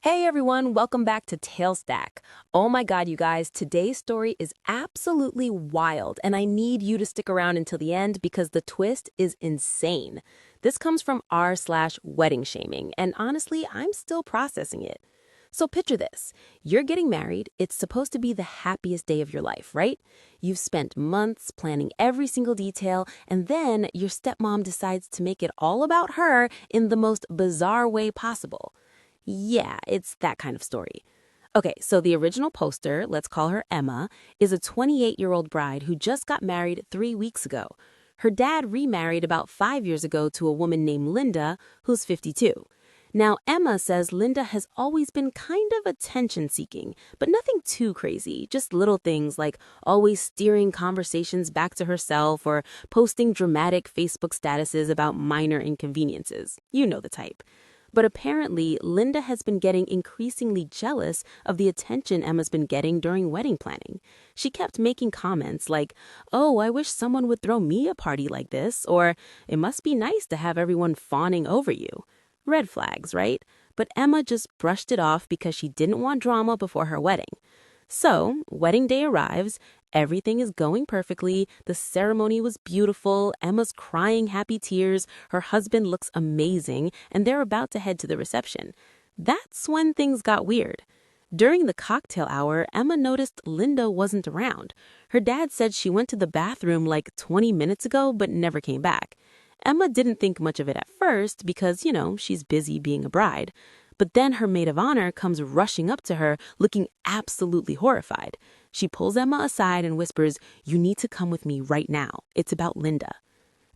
Hey everyone, welcome back to Tail Stack. Oh my god, you guys, today's story is absolutely wild, and I need you to stick around until the end because the twist is insane. This comes from r/wedding shaming, and honestly, I'm still processing it. So picture this. You're getting married. It's supposed to be the happiest day of your life, right? You've spent months planning every single detail, and then your stepmom decides to make it all about her in the most bizarre way possible. Yeah, it's that kind of story. Okay, so the original poster, let's call her Emma, is a 28-year-old bride who just got married 3 weeks ago. Her dad remarried about 5 years ago to a woman named Linda, who's 52. Now, Emma says Linda has always been kind of attention-seeking, but nothing too crazy, just little things like always steering conversations back to herself or posting dramatic Facebook statuses about minor inconveniences. You know the type. But apparently, Linda has been getting increasingly jealous of the attention Emma's been getting during wedding planning. She kept making comments like, "Oh, I wish someone would throw me a party like this," or "It must be nice to have everyone fawning over you." Red flags, right? But Emma just brushed it off because she didn't want drama before her wedding. So, wedding day arrives, everything is going perfectly, the ceremony was beautiful, Emma's crying happy tears, her husband looks amazing, and they're about to head to the reception. That's when things got weird. During the cocktail hour, Emma noticed Linda wasn't around. Her dad said she went to the bathroom like 20 minutes ago but never came back. Emma didn't think much of it at first because, she's busy being a bride. But then her maid of honor comes rushing up to her, looking absolutely horrified. She pulls Emma aside and whispers, "You need to come with me right now. It's about Linda."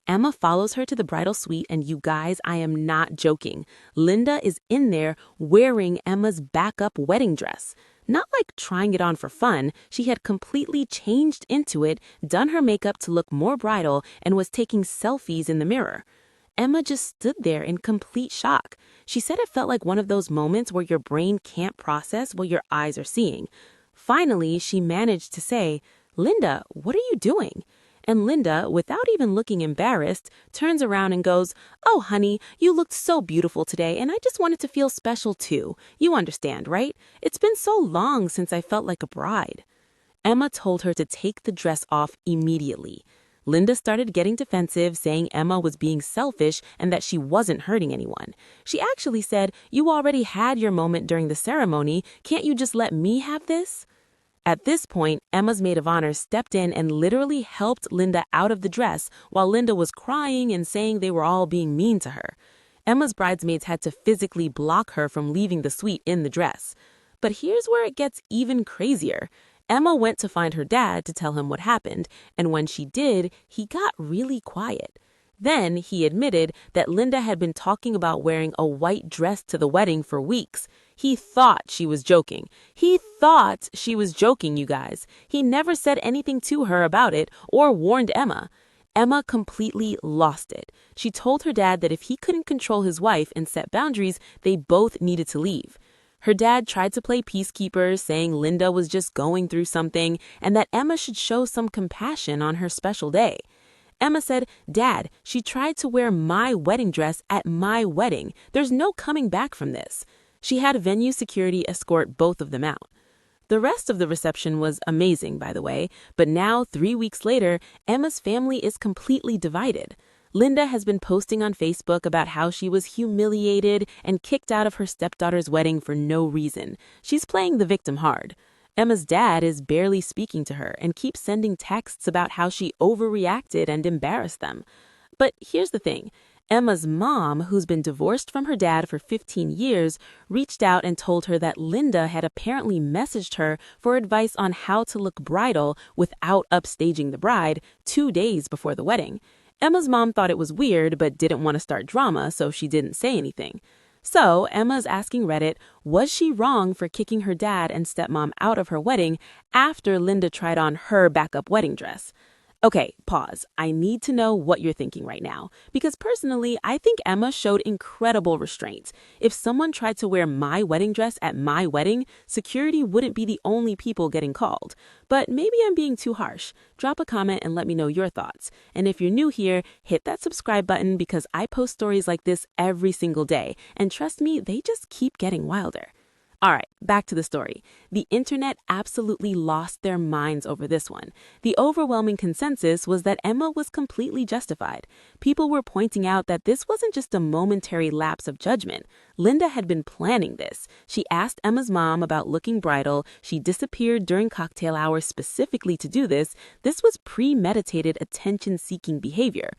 Emma follows her to the bridal suite, and you guys, I am not joking. Linda is in there wearing Emma's backup wedding dress. Not like trying it on for fun, she had completely changed into it, done her makeup to look more bridal, and was taking selfies in the mirror. Emma just stood there in complete shock. She said it felt like one of those moments where your brain can't process what your eyes are seeing. Finally, she managed to say, "Linda, what are you doing?" And Linda, without even looking embarrassed, turns around and goes, "Oh, honey, you looked so beautiful today, and I just wanted to feel special too. You understand, right? It's been so long since I felt like a bride." Emma told her to take the dress off immediately. Linda started getting defensive, saying Emma was being selfish and that she wasn't hurting anyone. She actually said, "You already had your moment during the ceremony. Can't you just let me have this?" At this point, Emma's maid of honor stepped in and literally helped Linda out of the dress while Linda was crying and saying they were all being mean to her. Emma's bridesmaids had to physically block her from leaving the suite in the dress. But here's where it gets even crazier. Emma went to find her dad to tell him what happened, and when she did, he got really quiet. Then he admitted that Linda had been talking about wearing a white dress to the wedding for weeks. He thought she was joking. He thought she was joking, you guys. He never said anything to her about it or warned Emma. Emma completely lost it. She told her dad that if he couldn't control his wife and set boundaries, they both needed to leave. Her dad tried to play peacekeeper, saying Linda was just going through something and that Emma should show some compassion on her special day. Emma said, "Dad, she tried to wear my wedding dress at my wedding. There's no coming back from this." She had venue security escort both of them out. The rest of the reception was amazing, by the way, but now, 3 weeks later, Emma's family is completely divided. Linda has been posting on Facebook about how she was humiliated and kicked out of her stepdaughter's wedding for no reason. She's playing the victim hard. Emma's dad is barely speaking to her and keeps sending texts about how she overreacted and embarrassed them. But here's the thing. Emma's mom, who's been divorced from her dad for 15 years, reached out and told her that Linda had apparently messaged her for advice on how to look bridal without upstaging the bride 2 days before the wedding. Emma's mom thought it was weird but didn't want to start drama, so she didn't say anything. So Emma's asking Reddit, was she wrong for kicking her dad and stepmom out of her wedding after Linda tried on her backup wedding dress? Okay, pause. I need to know what you're thinking right now, because personally, I think Emma showed incredible restraint. If someone tried to wear my wedding dress at my wedding, security wouldn't be the only people getting called. But maybe I'm being too harsh. Drop a comment and let me know your thoughts. And if you're new here, hit that subscribe button because I post stories like this every single day. And trust me, they just keep getting wilder. All right, back to the story. The internet absolutely lost their minds over this one. The overwhelming consensus was that Emma was completely justified. People were pointing out that this wasn't just a momentary lapse of judgment. Linda had been planning this. She asked Emma's mom about looking bridal. She disappeared during cocktail hours specifically to do this. This was premeditated attention-seeking behavior.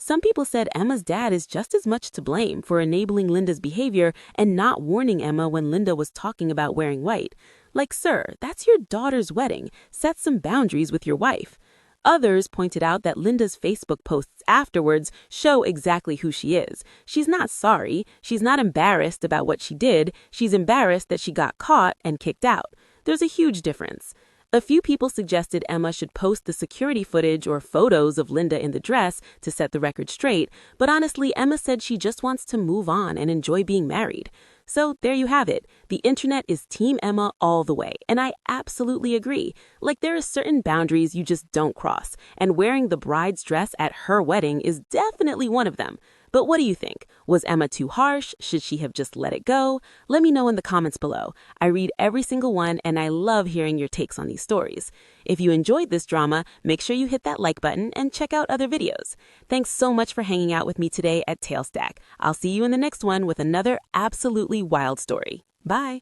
Some people said Emma's dad is just as much to blame for enabling Linda's behavior and not warning Emma when Linda was talking about wearing white. Like, sir, that's your daughter's wedding. Set some boundaries with your wife. Others pointed out that Linda's Facebook posts afterwards show exactly who she is. She's not sorry. She's not embarrassed about what she did. She's embarrassed that she got caught and kicked out. There's a huge difference. A few people suggested Emma should post the security footage or photos of Linda in the dress to set the record straight, but honestly, Emma said she just wants to move on and enjoy being married. So there you have it. The internet is Team Emma all the way, and I absolutely agree. Like, there are certain boundaries you just don't cross, and wearing the bride's dress at her wedding is definitely one of them. But what do you think? Was Emma too harsh? Should she have just let it go? Let me know in the comments below. I read every single one, and I love hearing your takes on these stories. If you enjoyed this drama, make sure you hit that like button and check out other videos. Thanks so much for hanging out with me today at Tailstack. I'll see you in the next one with another absolutely wild story. Bye.